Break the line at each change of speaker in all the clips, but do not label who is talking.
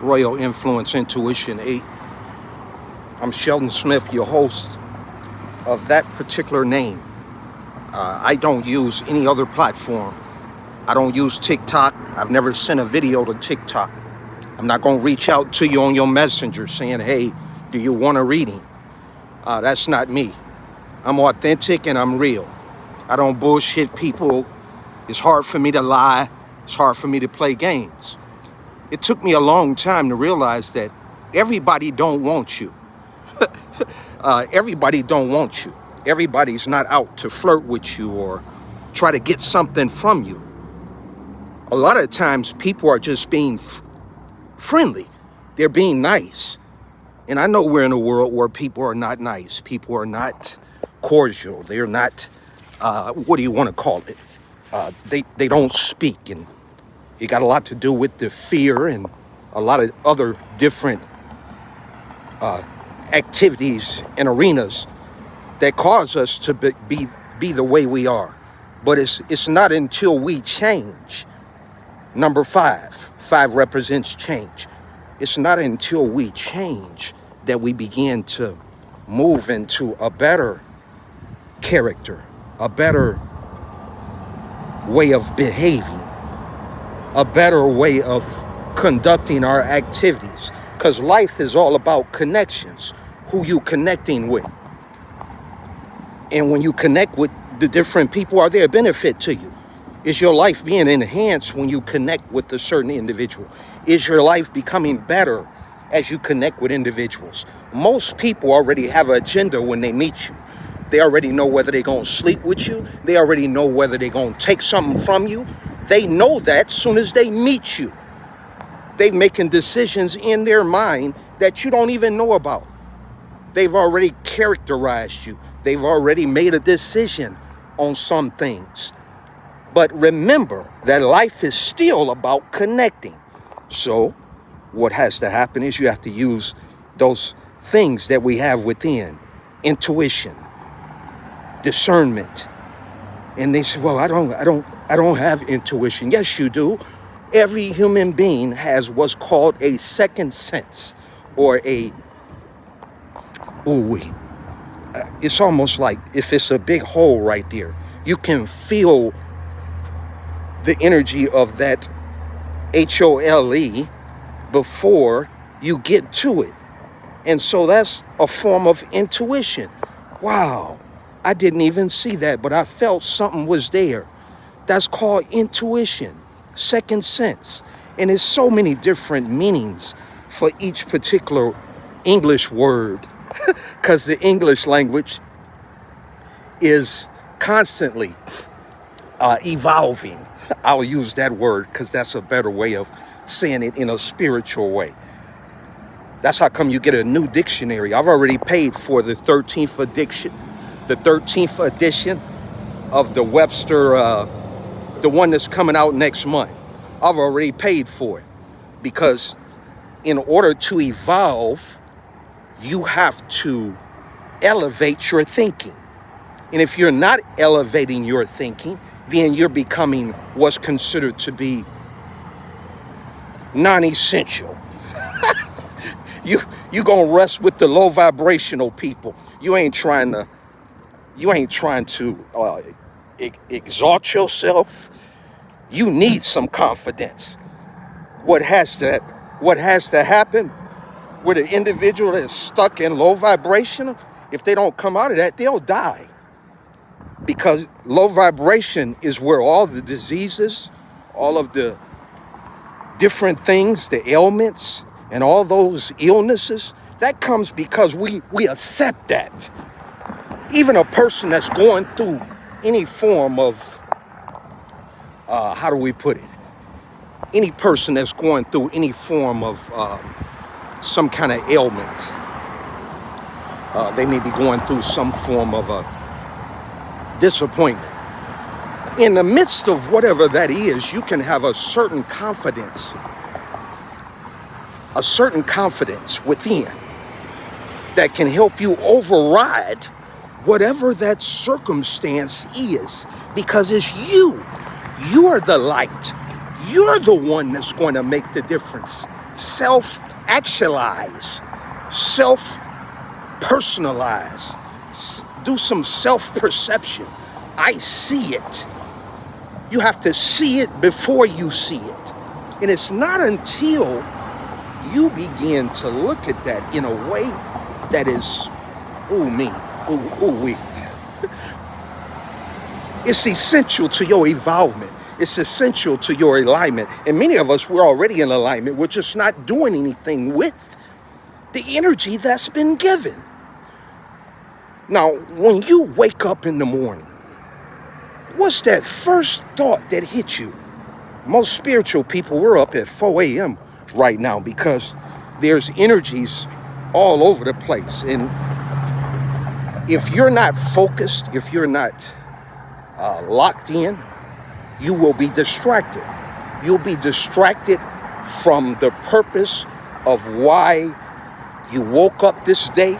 Royal Influence Intuition 8. I'm Sheldon Smith, your host of that particular name. I don't use any other platform. I don't use TikTok. I've never sent a video to TikTok. I'm not going to reach out to you on your messenger saying, hey, do you want a reading? That's not me. I'm authentic and I'm real. I don't bullshit people. It's hard for me to lie. It's hard for me to play games. It took me a long time to realize that everybody don't want you. Everybody don't want you. Everybody's not out to flirt with you or try to get something from you. A lot of times people are just being friendly. They're being nice. And I know we're in a world where people are not nice. People are not cordial. They're not, what do you want to call it? They don't speak. And it got a lot to do with the fear and a lot of other different activities and arenas that cause us to be the way we are. But it's not until we change. Number 5 represents change. It's not until we change that we begin to move into a better character, a better way of behaving, a better way of conducting our activities. Because life is all about connections, who you connecting with. And when you connect with the different people, are they a benefit to you? Is your life being enhanced when you connect with a certain individual? Is your life becoming better as you connect with individuals? Most people already have an agenda when they meet you. They already know whether they're going to sleep with you. They already know whether they're going to take something from you. They know that as soon as they meet you. They're making decisions in their mind that you don't even know about. They've already characterized you. They've already made a decision on some things. But remember that life is still about connecting. So what has to happen is you have to use those things that we have within. Intuition, discernment. And they say, well, I don't have intuition. Yes, you do. Every human being has what's called a second sense, or it's almost like if it's a big hole right there, you can feel the energy of that HOLE before you get to it. And so that's a form of intuition. Wow, I didn't even see that, but I felt something was there. That's called intuition, second sense. And there's so many different meanings for each particular English word, because the English language is constantly evolving. I'll use that word because that's a better way of saying it in a spiritual way. That's how come you get a new dictionary. I've already paid for the 13th edition of the Webster, the one that's coming out next month. I've already paid for it because in order to evolve, you have to elevate your thinking. And if you're not elevating your thinking, then you're becoming what's considered to be non-essential. You gonna rest with the low vibrational people. You ain't trying to exalt yourself. You need some confidence. What has to happen with an individual that's stuck in low vibrational, if they don't come out of that, they'll die. Because low vibration is where all the diseases, all of the different things, the ailments, and all those illnesses, that comes because we accept that. Even a person that's going through any form of, how do we put it? Any person that's going through any form of some kind of ailment, they may be going through some form of a disappointment. In the midst of whatever that is, you can have a certain confidence within that can help you override whatever that circumstance is, because it's you. You're the light. You're the one that's going to make the difference. self-actualize, self-personalize, do some self-perception. I see it. You have to see it before you see it. And it's not until you begin to look at that in a way that is, we. It's essential to your evolvement. It's essential to your alignment. And many of us, we're already in alignment. We're just not doing anything with the energy that's been given. Now, when you wake up in the morning, what's that first thought that hits you? Most spiritual people, we're up at 4 a.m. right now because there's energies all over the place. And if you're not focused, if you're not locked in, you will be distracted. You'll be distracted from the purpose of why you woke up this day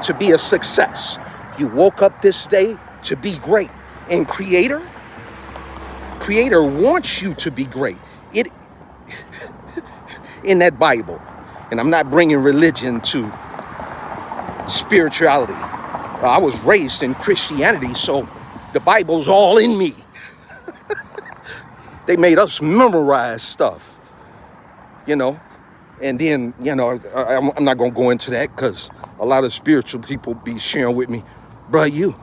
to be a success. You woke up this day to be great. And Creator wants you to be great. It in that Bible, and I'm not bringing religion to spirituality. I was raised in Christianity, so the Bible's all in me. They made us memorize stuff, and then, I'm not going to go into that because a lot of spiritual people be sharing with me, bro, you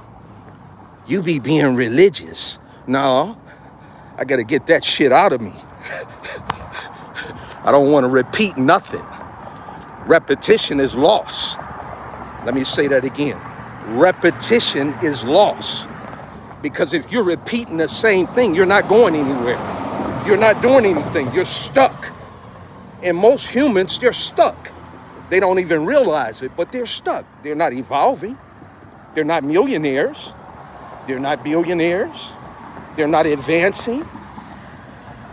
be being religious. No, I got to get that shit out of me. I don't want to repeat nothing. Repetition is loss. Let me say that again. Repetition is loss. Because if you're repeating the same thing, you're not going anywhere. You're not doing anything. You're stuck. And most humans, they're stuck. They don't even realize it, but they're stuck. They're not evolving. They're not millionaires. They're not billionaires. They're not advancing.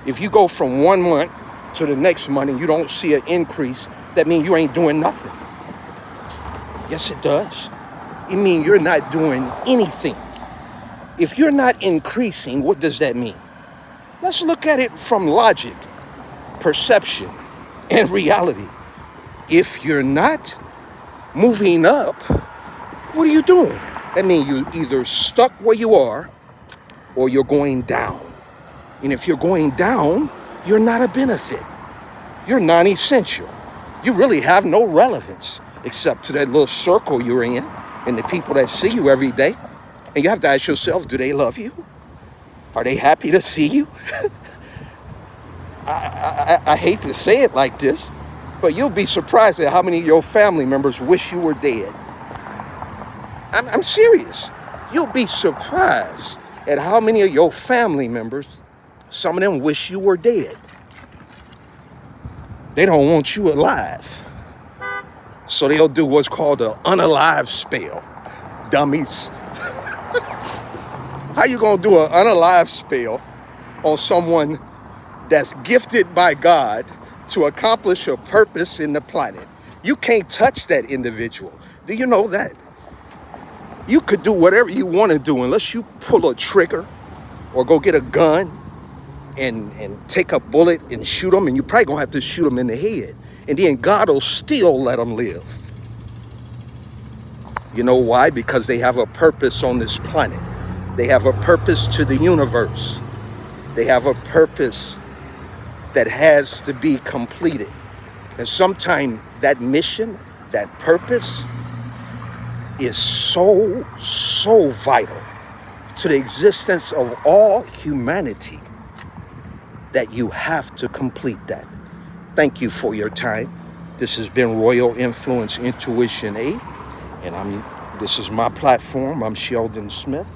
If you go from 1 month to the next month and you don't see an increase, that means you ain't doing nothing. Yes, it does. It means you're not doing anything. If you're not increasing, what does that mean? Let's look at it from logic, perception, and reality. If you're not moving up, what are you doing? That means you either stuck where you are or you're going down. And if you're going down, you're not a benefit. You're non-essential. You really have no relevance except to that little circle you're in and the people that see you every day. And you have to ask yourself, do they love you? Are they happy to see you? I hate to say it like this, but you'll be surprised at how many of your family members wish you were dead. I'm serious. You'll be surprised at how many of your family members, some of them wish you were dead. They don't want you alive. So they'll do what's called an unalive spell. Dummies. How you gonna do an unalive spell on someone that's gifted by God to accomplish a purpose in the planet? You can't touch that individual. Do you know that? You could do whatever you want to do unless you pull a trigger or go get a gun and take a bullet and shoot them, and you probably gonna have to shoot them in the head. And then God will still let them live. You know why? Because they have a purpose on this planet. They have a purpose to the universe. They have a purpose that has to be completed. And sometimes that mission, that purpose is so vital to the existence of all humanity that you have to complete that. Thank you for your time. This has been Royal Influence Intuition 8, and this is my platform. I'm Sheldon Smith.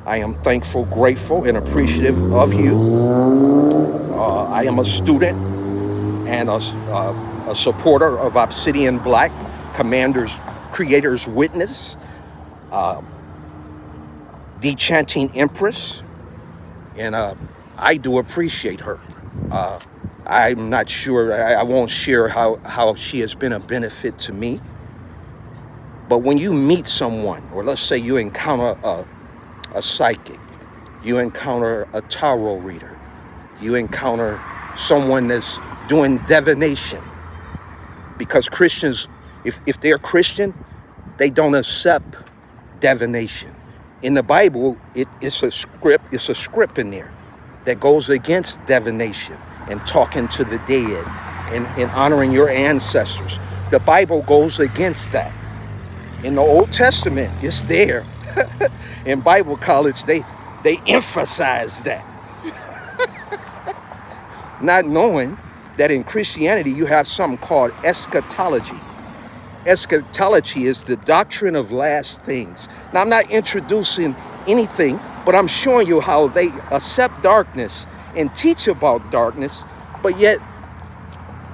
I am thankful, grateful, and appreciative of you. I am a student and a supporter of Obsidian Black, Creator's Witness, Dechanting Empress, and I do appreciate her. I'm not sure, I won't share how she has been a benefit to me. But when you meet someone, or let's say you encounter a psychic, you encounter a tarot reader, you encounter someone that's doing divination. Because Christians, if they're Christian, they don't accept divination. In the Bible, it's a script in there that goes against divination and talking to the dead and honoring your ancestors. The Bible goes against that. In the Old Testament, it's there. In Bible college, they emphasize that. Not knowing that in Christianity, you have something called eschatology. Eschatology is the doctrine of last things. Now, I'm not introducing anything, but I'm showing you how they accept darkness and teach about darkness, but yet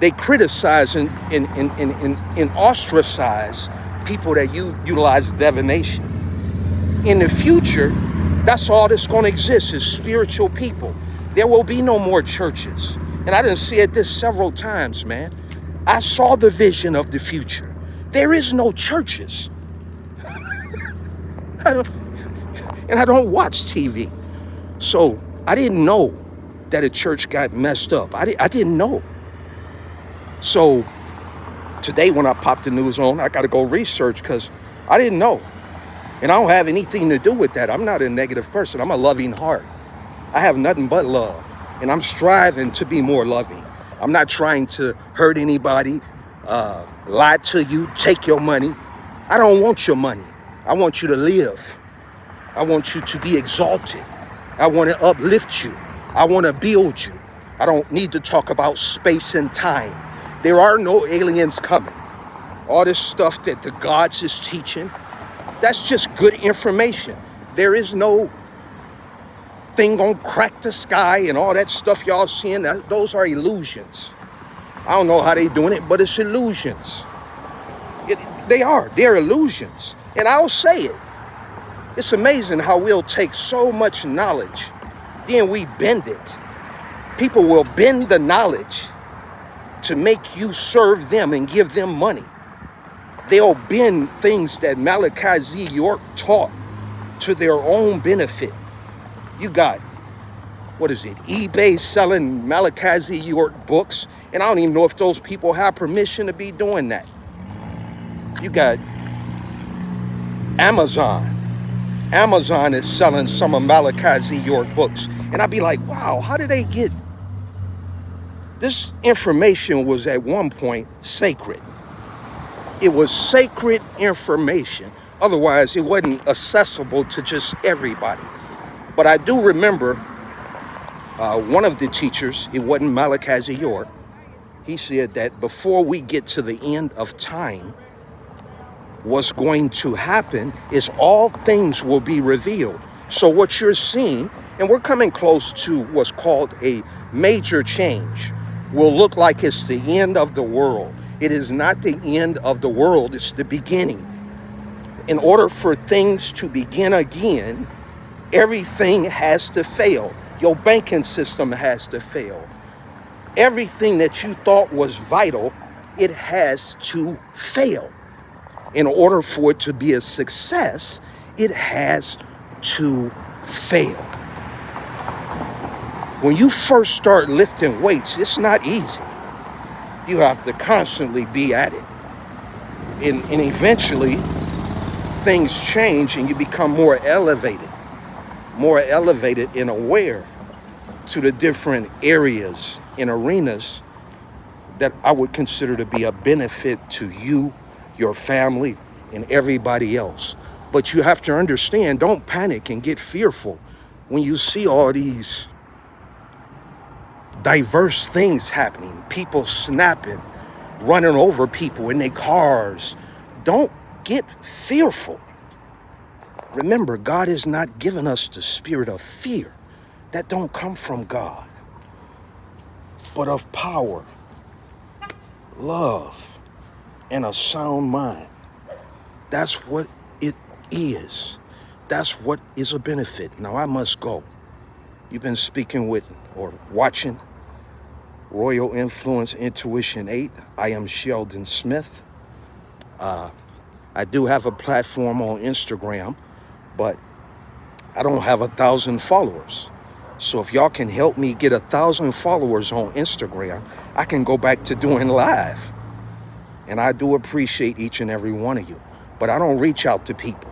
they criticize and ostracize people that utilize divination. In the future, that's all that's going to exist is spiritual people. There will be no more churches. And I done said this several times, man. I saw the vision of the future. There is no churches. I don't watch TV. So I didn't know that a church got messed up. I didn't know. So today when I popped the news on, I got to go research because I didn't know. And I don't have anything to do with that. I'm not a negative person. I'm a loving heart. I have nothing but love. And I'm striving to be more loving. I'm not trying to hurt anybody, lie to you, take your money. I don't want your money. I want you to live. I want you to be exalted. I want to uplift you. I want to build you. I don't need to talk about space and time. There are no aliens coming. All this stuff that the gods is teaching, that's just good information. There is no thing gonna crack the sky and all that stuff y'all seeing. Those are illusions. I don't know how they doing it, but it's illusions. They're illusions. And I'll say it. It's amazing how we'll take so much knowledge, then we bend it. People will bend the knowledge to make you serve them and give them money. They'll bend things that Malachi Z. York taught to their own benefit. You got, eBay selling Malachi Z. York books, and I don't even know if those people have permission to be doing that. You got Amazon. Amazon is selling some of Malachi Z. York books. And I'd be like, wow, how did they get? This information was at one point sacred. It was sacred information. Otherwise, it wasn't accessible to just everybody. But I do remember one of the teachers, it wasn't Malachi Z. York, he said that before we get to the end of time, what's going to happen is all things will be revealed. So what you're seeing, and we're coming close to what's called a major change, will look like it's the end of the world. It is not the end of the world, it's the beginning. In order for things to begin again, everything has to fail. Your banking system has to fail. Everything that you thought was vital, it has to fail. In order for it to be a success, it has to fail. When you first start lifting weights, it's not easy. You have to constantly be at it. And eventually, things change and you become more elevated and aware to the different areas and arenas that I would consider to be a benefit to you, your family, and everybody else. But you have to understand, don't panic and get fearful when you see all these diverse things happening, people snapping, running over people in their cars. Don't get fearful. Remember, God has not given us the spirit of fear. That don't come from God, but of power, love, and a sound mind. That's what it is. That's what is a benefit. Now I must go. You've been speaking with or watching Royal Influence Intuition 8. I am Sheldon Smith. I do have a platform on Instagram, but I don't have 1,000 followers. So if y'all can help me get 1,000 followers on Instagram, I can go back to doing live. And I do appreciate each and every one of you, but I don't reach out to people.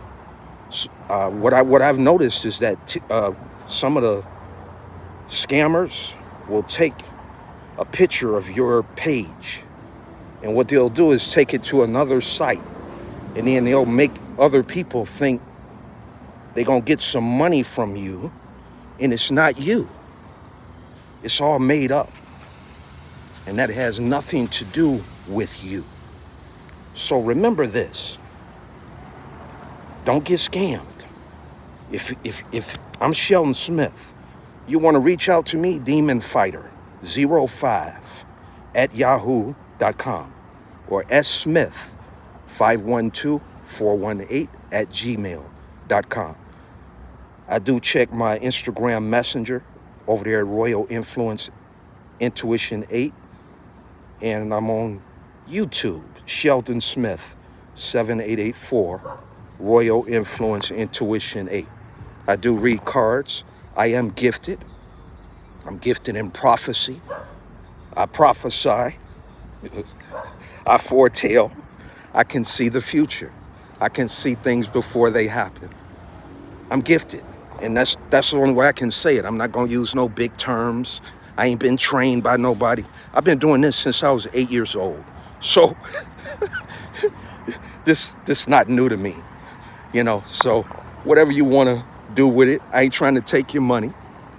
What I've noticed is that some of the scammers will take a picture of your page, and what they'll do is take it to another site, and then they'll make other people think they're gonna get some money from you, and it's not you. It's all made up, and that has nothing to do with you. So remember this. Don't get scammed. If I'm Sheldon Smith, you want to reach out to me, Demon Fighter 05 at yahoo.com or smith 512418 at gmail.com. I do check my Instagram Messenger over there at Royal Influence Intuition 8, and I'm on YouTube, Sheldon Smith 7884 Royal Influence Intuition 8. I do read cards. I am gifted. I'm gifted in prophecy. I prophesy. I foretell. I can see the future. I can see things before they happen. I'm gifted. And that's the only way I can say it. I'm not going to use no big terms. I ain't been trained by nobody. I've been doing this since I was 8 years old. So this not new to me, you know. So whatever you want to do with it, I ain't trying to take your money.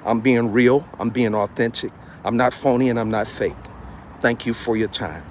I'm being real. I'm being authentic. I'm not phony and I'm not fake. Thank you for your time.